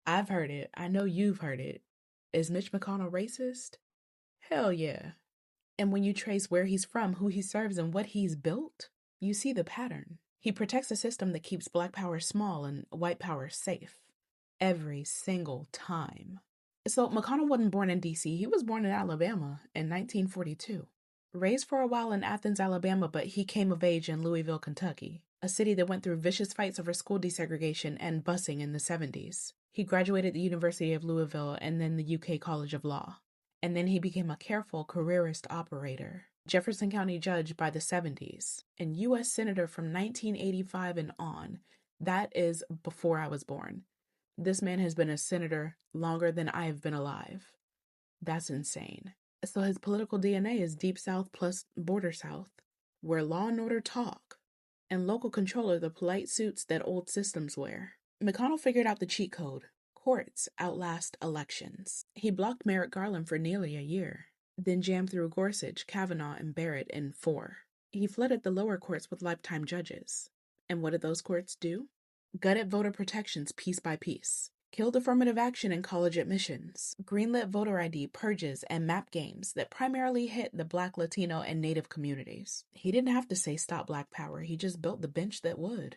I've heard it. I know you've heard it. Is Mitch McConnell racist? Hell yeah. And when you trace where he's from, who he serves, and what he's built, you see the pattern. He protects a system that keeps black power small and white power safe. Every single time. So McConnell wasn't born in D.C., he was born in Alabama in 1942. Raised for a while in Athens, Alabama, but he came of age in Louisville, Kentucky, a city that went through vicious fights over school desegregation and busing in the 70s. He graduated the University of Louisville and then the UK College of Law. And then he became a careful careerist operator, Jefferson County judge by the 70s, and U.S. Senator from 1985 and on. That is before I was born. This man has been a senator longer than I have been alive. That's insane. So his political DNA is Deep South plus Border South, where law and order talk, and local control are the polite suits that old systems wear. McConnell figured out the cheat code. Courts outlast elections. He blocked Merrick Garland for nearly a year, then jammed through Gorsuch, Kavanaugh, and Barrett in 4. He flooded the lower courts with lifetime judges. And what did those courts do? Gutted voter protections piece by piece. Killed affirmative action in college admissions. Greenlit voter ID purges and map games that primarily hit the Black, Latino, and Native communities. He didn't have to say stop Black power, he just built the bench that would.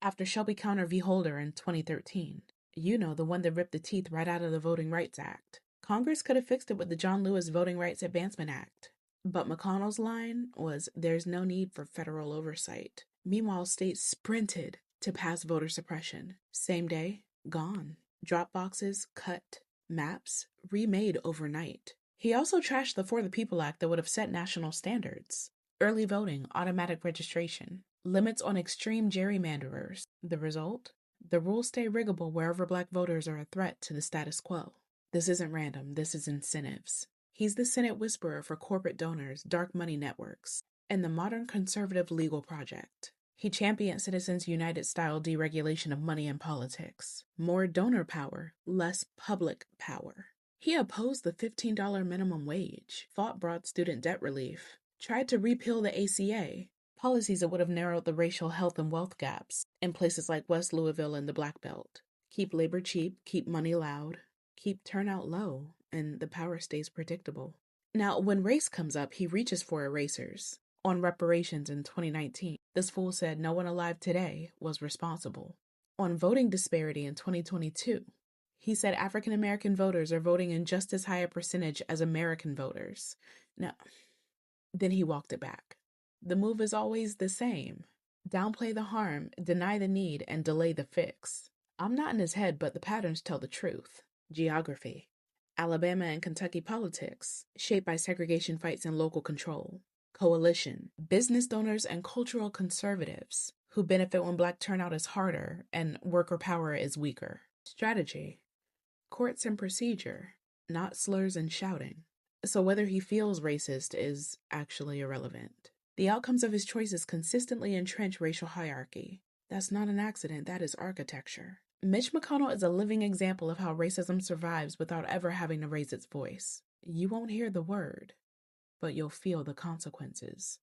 After Shelby County v. Holder in 2013, you know, the one that ripped the teeth right out of the Voting Rights Act. Congress could have fixed it with the John Lewis Voting Rights Advancement Act. But McConnell's line was, there's no need for federal oversight. Meanwhile, states sprinted to pass voter suppression. Same day, gone. Drop boxes, cut. Maps, remade overnight. He also trashed the For the People Act that would have set national standards. Early voting, automatic registration. Limits on extreme gerrymanderers. The result? The rules stay riggable wherever Black voters are a threat to the status quo. This isn't random, this is incentives. He's the Senate whisperer for corporate donors, dark money networks, and the modern conservative legal project. He championed Citizens United-style deregulation of money and politics. More donor power, less public power. He opposed the $15 minimum wage, fought broad student debt relief, tried to repeal the ACA, policies that would have narrowed the racial health and wealth gaps in places like West Louisville and the Black Belt. Keep labor cheap, keep money loud, keep turnout low, and the power stays predictable. Now, when race comes up, he reaches for erasers. On reparations in 2019, this fool said no one alive today was responsible. On voting disparity in 2022, he said African American voters are voting in just as high a percentage as American voters. Now, then he walked it back. The move is always the same. Downplay the harm, deny the need, and delay the fix. I'm not in his head, but the patterns tell the truth. Geography. Alabama and Kentucky politics, shaped by segregation fights and local control. Coalition. Business donors and cultural conservatives who benefit when Black turnout is harder and worker power is weaker. Strategy. Courts and procedure, not slurs and shouting. So whether he feels racist is actually irrelevant. The outcomes of his choices consistently entrench racial hierarchy. That's not an accident, that is architecture. Mitch McConnell is a living example of how racism survives without ever having to raise its voice. You won't hear the word, but you'll feel the consequences.